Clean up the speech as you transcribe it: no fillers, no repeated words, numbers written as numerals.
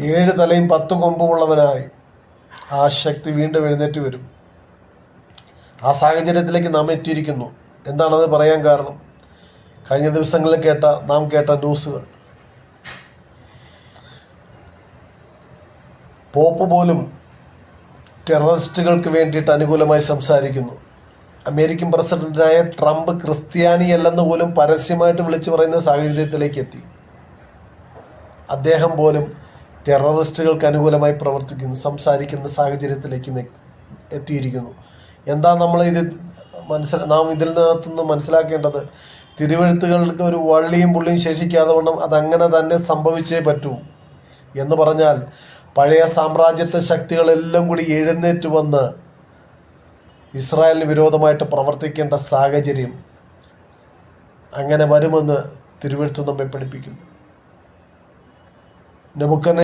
7 തലയും 10 കൊമ്പുമുള്ളവനായി ആ ശക്തി വീണ്ടും എഴുന്നേറ്റ് വരും. ആ സാഹചര്യത്തിലേക്ക് നാം എത്തിയിരിക്കുന്നു. എന്താണത് പറയാൻ കാരണം? കഴിഞ്ഞ ദിവസങ്ങളിൽ നാം കേട്ട ന്യൂസുകൾ. പോപ്പ് പോലും ടെററിസ്റ്റുകൾക്ക് വേണ്ടിയിട്ട് അനുകൂലമായി സംസാരിക്കുന്നു. അമേരിക്കൻ പ്രസിഡന്റായ ട്രംപ് ക്രിസ്ത്യാനിയല്ലെന്ന് പോലും പരസ്യമായിട്ട് വിളിച്ചു പറയുന്ന സാഹചര്യത്തിലേക്ക് എത്തി. അദ്ദേഹം പോലും ടെററിസ്റ്റുകൾക്ക് അനുകൂലമായി സംസാരിക്കുന്ന സാഹചര്യത്തിലേക്ക് എത്തിയിരിക്കുന്നു. എന്താ നാം ഇതിൽ നിന്നകത്തുനിന്ന് മനസ്സിലാക്കേണ്ടത്? തിരുവെഴുത്തുകൾക്ക് ഒരു വള്ളിയും പുള്ളിയും ശേഷിക്കാതെ വണ്ണം അതങ്ങനെ തന്നെ സംഭവിച്ചേ പറ്റൂ എന്ന് പറഞ്ഞാൽ, പഴയ സാമ്രാജ്യത്വ ശക്തികളെല്ലാം കൂടി എഴുന്നേറ്റ് വന്ന് ഇസ്രായേലിന് വിരോധമായിട്ട് പ്രവർത്തിക്കേണ്ട സാഹചര്യം അങ്ങനെ വരുമെന്ന് തിരുവെഴുത്ത് നമ്മെ പഠിപ്പിക്കുന്നു.